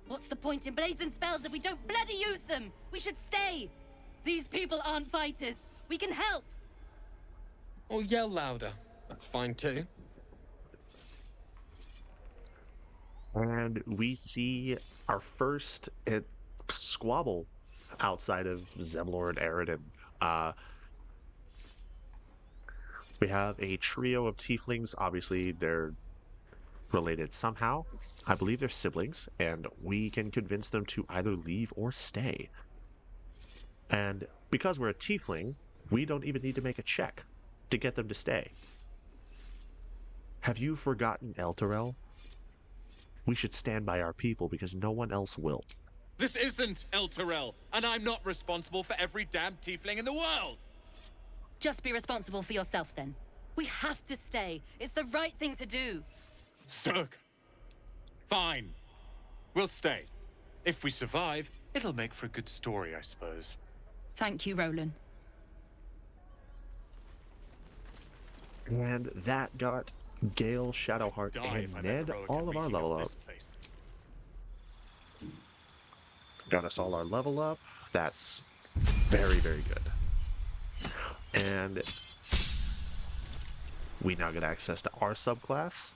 What's the point in blazing spells if we don't bloody use them? We should stay! These people aren't fighters. We can help! Or yell louder. That's fine too. And we see our first squabble outside of Zemlord Eridan. We have a trio of tieflings. Obviously, they're related somehow. I believe they're siblings, and we can convince them to either leave or stay. And because we're a tiefling, we don't even need to make a check to get them to stay. Have you forgotten Elturel? We should stand by our people because no one else will. This isn't Elturel, and I'm not responsible for every damn tiefling in the world! Just be responsible for yourself then. We have to stay. It's the right thing to do. Zerg! Fine. We'll stay. If we survive, it'll make for a good story, I suppose. Thank you, Roland. And that got Gale, Shadowheart, and Ned all of our level up. Got us all our level up. That's very, very good. And we now get access to our subclass.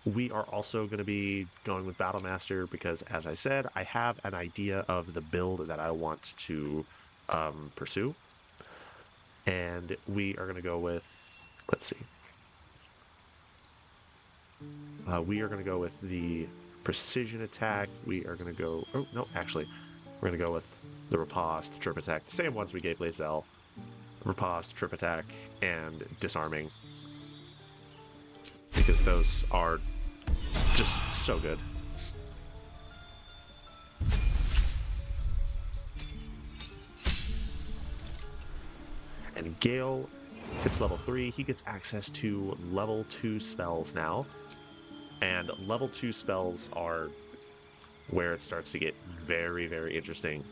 We are also going to be going with Battlemaster because, as I said, I have an idea of the build that I want to pursue. And we are going to go with, let's see. We are going to go with the precision attack. We are going to go, oh, no, actually, we're going to go with the riposte, trip attack, the same ones we gave Lae'zel. Riposte, trip attack, and disarming. Because those are just so good. And Gale hits level 3. He gets access to level 2 spells now. And level 2 spells are where it starts to get very, very interesting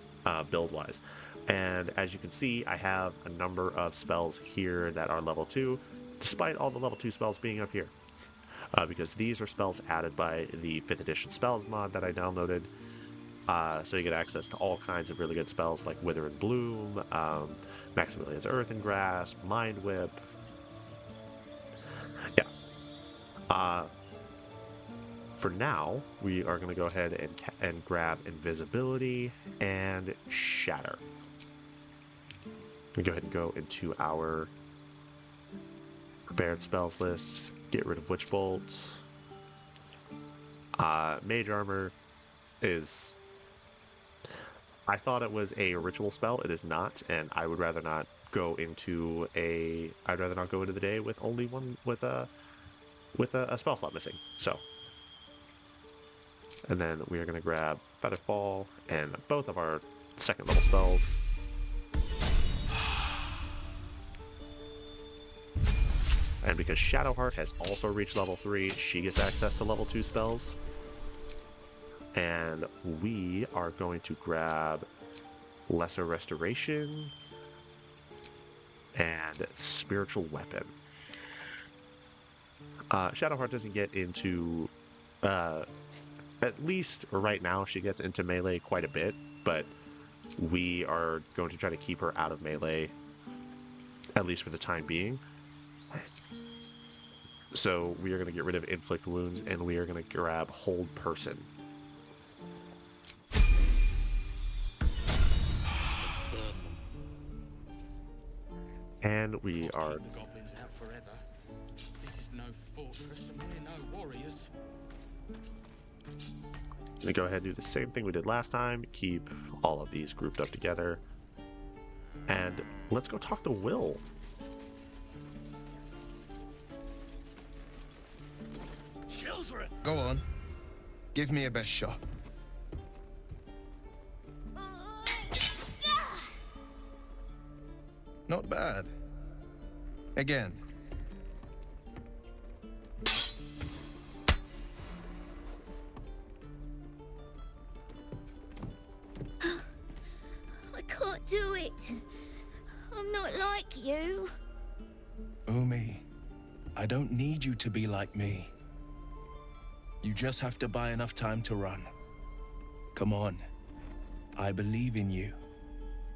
build-wise. And as you can see, I have a number of spells here that are level 2, despite all the level 2 spells being up here. Because these are spells added by the 5th edition spells mod that I downloaded. So you get access to all kinds of really good spells like Wither and Bloom, Maximilian's Earth and Grasp, Mind Whip. Yeah. For now, we are going to go ahead and grab Invisibility and Shatter. We go ahead and go into our prepared spells list. Get rid of Witch Bolt. Mage Armor is... I thought it was a ritual spell. It is not, and I would rather not go into a... I'd rather not go into the day with only one... with a spell slot missing. So... And then we are going to grab Featherfall and both of our second level spells. And because Shadowheart has also reached level 3, she gets access to level 2 spells. And we are going to grab Lesser Restoration and Spiritual Weapon. Shadowheart doesn't get into... at least right now, she gets into melee quite a bit, but we are going to try to keep her out of melee, at least for the time being. So we are going to get rid of inflict wounds, and we are going to grab hold person. And we are... The goblins out forever. This is no fortress, and we're no warriors. Going to go ahead and do the same thing we did last time. Keep all of these grouped up together. And let's go talk to Will. Children! Go on. Give me a best shot. Not bad. Again. I can't do it. I'm not like you. Umi, I don't need you to be like me. You just have to buy enough time to run. Come on. I believe in you.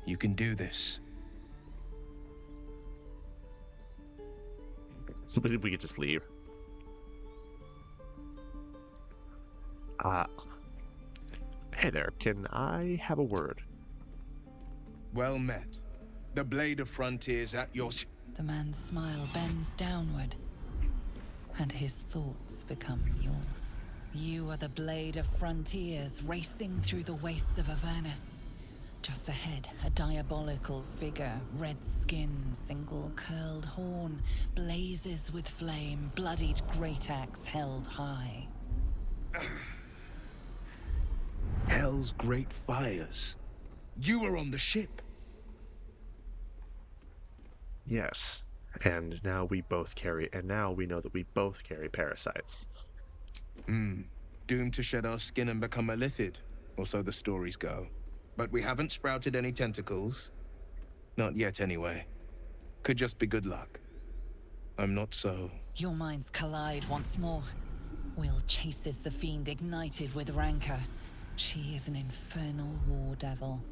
You can do this. We could just leave. Hey there, can I have a word? Well met. The blade of frontiers at your... The man's smile bends downward, and his thoughts become yours. You are the blade of frontiers racing through the wastes of Avernus. Just ahead, a diabolical figure, red skin, single curled horn, blazes with flame, bloodied great axe held high. Hell's great fires. You were on the ship. Yes. And now we know that we both carry parasites. Doomed to shed our skin and become a lithid, or so the stories go. But we haven't sprouted any tentacles. Not yet, anyway. Could just be good luck. I'm not so... Your minds collide once more. Will chases the fiend ignited with rancor. She is an infernal war devil.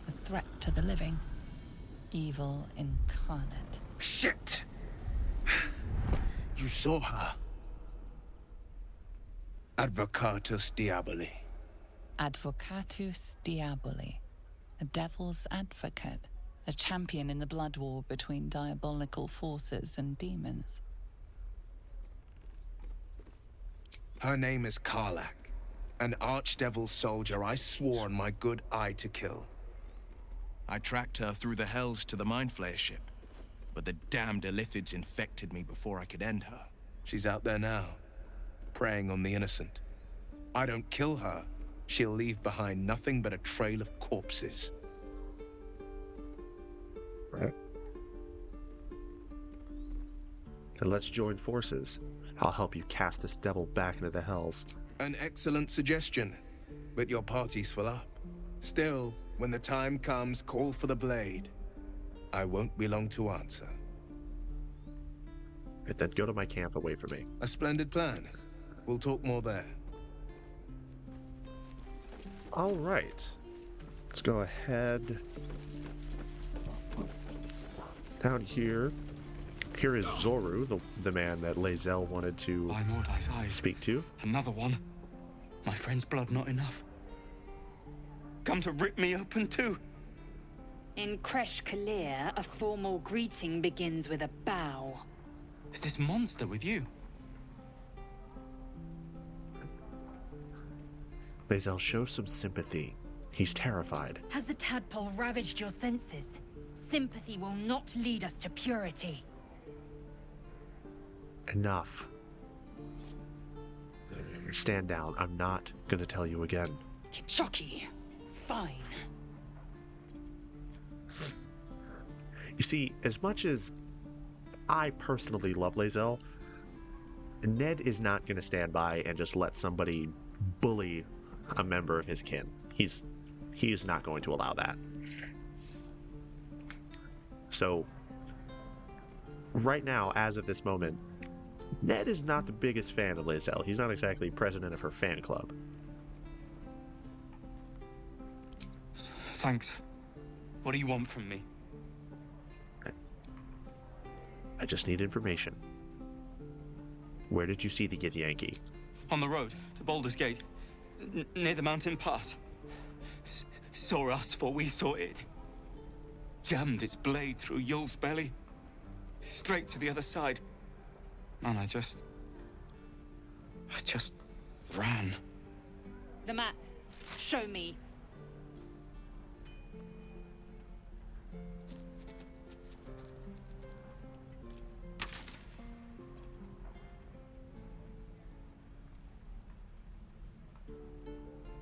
A threat to the living. Evil incarnate. Shit! You saw her. Advocatus Diaboli. Advocatus Diaboli. A devil's advocate. A champion in the blood war between diabolical forces and demons. Her name is Karlach. An archdevil soldier I swore on my good eye to kill. I tracked her through the hells to the Mind Flayer ship, but the damned Illithids infected me before I could end her. She's out there now, preying on the innocent. I don't kill her, she'll leave behind nothing but a trail of corpses. Right. Then let's join forces. I'll help you cast this devil back into the hells. An excellent suggestion, but your party's full up. Still, when the time comes, call for the blade. I won't be long to answer. And then go to my camp away from me. A splendid plan. We'll talk more there. All right. Let's go ahead. Down here. Here is Zoru, the man that Lae'zel wanted to speak to. Another one. My friend's blood not enough. Come to rip me open too. In Kresh Kalir, a formal greeting begins with a bow. Is this monster with you? Lae'zel, show some sympathy. He's terrified. Has the tadpole ravaged your senses? Sympathy will not lead us to purity. Enough. Stand down. I'm not going to tell you again. Chucky. Fine. You see, as much as I personally love Lae'zel, Ned is not going to stand by and just let somebody bully a member of his kin. He is not going to allow that. So, right now, as of this moment, Ned is not the biggest fan of Lae'zel. He's not exactly president of her fan club. Thanks. What do you want from me? I just need information. Where did you see the Githyanki? On the road to Baldur's Gate, near the mountain pass. Saw us, for we saw it. Jammed its blade through Yul's belly, straight to the other side. And I just ran. The map. Show me.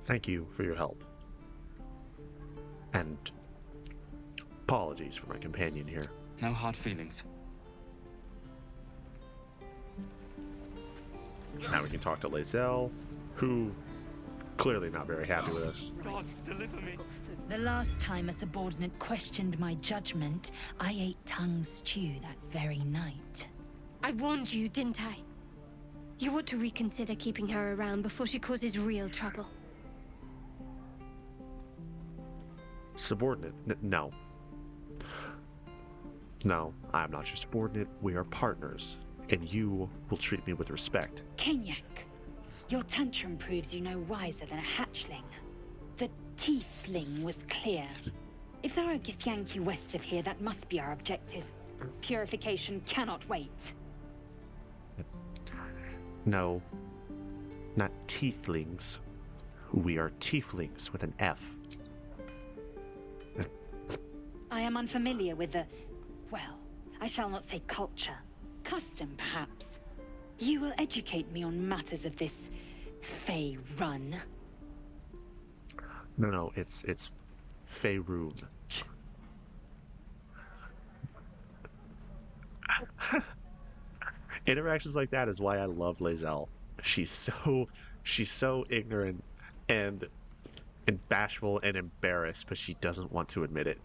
Thank you for your help. And apologies for my companion here. No hard feelings. Now we can talk to Lae'zel, who clearly not very happy with us. Gods, deliver me. The last time a subordinate questioned my judgment, I ate tongue stew that very night. I warned you, didn't I? You ought to reconsider keeping her around before she causes real trouble. Subordinate? No. No, I'm not your subordinate. We are partners, and you will treat me with respect. Kenyak, your tantrum proves you no wiser than a hatchling. The tiefling was clear. If there are Githyanki west of here, that must be our objective. Purification cannot wait. No, not tieflings. We are tieflings with an F. I am unfamiliar with the, well, I shall not say culture. Custom, perhaps. You will educate me on matters of this Faerun. No, it's Faerun. Interactions like that is why I love Lae'zel. She's so ignorant and bashful and embarrassed, but she doesn't want to admit it.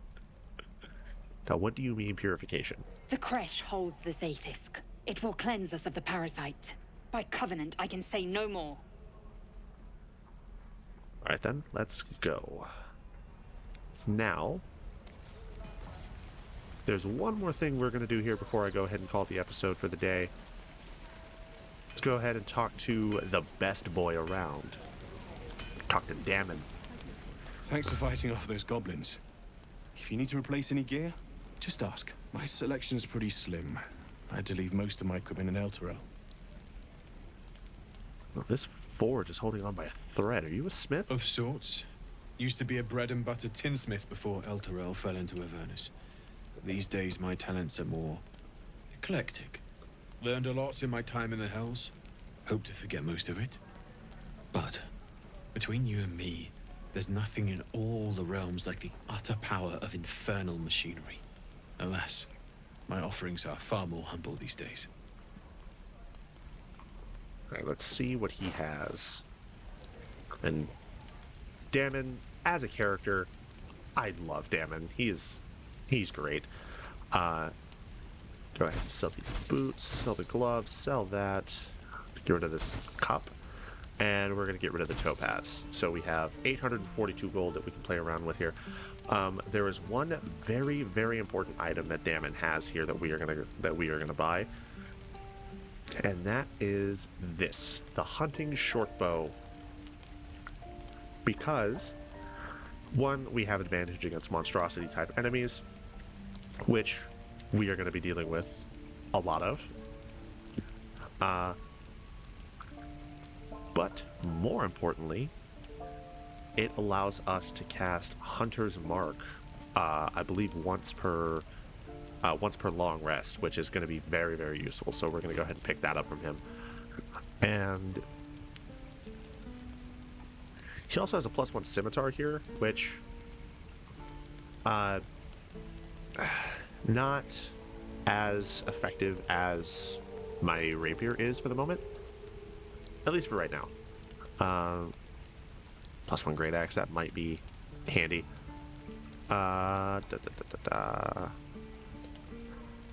Now, what do you mean purification? The creche holds the Zaithisk. It will cleanse us of the parasite. By covenant, I can say no more. Alright then, let's go. Now, there's one more thing we're going to do here before I go ahead and call it the episode for the day. Let's go ahead and talk to the best boy around. Talk to Damon. Thanks for fighting off those goblins. If you need to replace any gear, just ask. My selection's pretty slim. I had to leave most of my equipment in Elturel. Well, this forge is holding on by a thread. Are you a smith? Of sorts. Used to be a bread and butter tinsmith before Elturel fell into Avernus. These days my talents are more eclectic. Learned a lot in my time in the Hells. Hope to forget most of it. But between you and me, there's nothing in all the realms like the utter power of infernal machinery. Alas, my offerings are far more humble these days. Alright, let's see what he has. And Damon, as a character, I love Damon. He's great. Go ahead and sell these boots, sell the gloves, sell that. Get rid of this cup. And we're going to get rid of the topaz. So we have 842 gold that we can play around with here. There is one very, very important item that Damon has here that we are going to buy, and that is this: the hunting short bow. Because one, we have advantage against monstrosity type enemies, which we are going to be dealing with a lot of. But more importantly, it allows us to cast Hunter's Mark, I believe once per long rest, which is going to be very, very useful. So we're going to go ahead and pick that up from him. And he also has a +1 scimitar here, which not as effective as my rapier is for the moment. At least for right now. +1 great axe, that might be handy.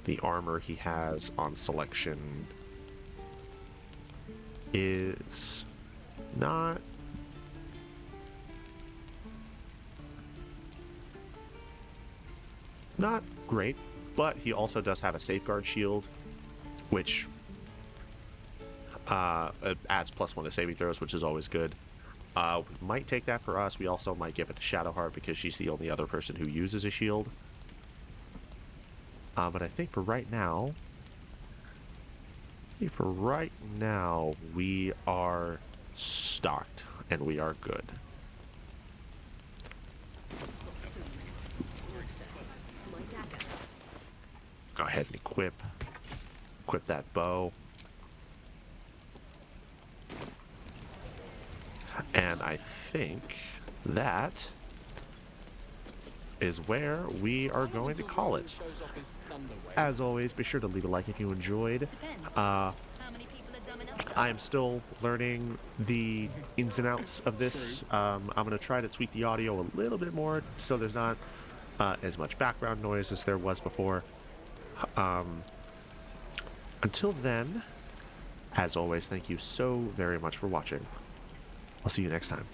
The armor he has on selection is not not great, but he also does have a safeguard shield, which adds +1 to saving throws, which is always good. We might take that for us. We also might give it to Shadowheart because she's the only other person who uses a shield. But I think for right now, we are stocked and we are good. Go ahead and equip that bow. And I think that is where we are going to call it. As always, be sure to leave a like if you enjoyed. I am still learning the ins and outs of this. I'm going to try to tweak the audio a little bit more so there's not as much background noise as there was before. Until then, as always, thank you so very much for watching. I'll see you next time.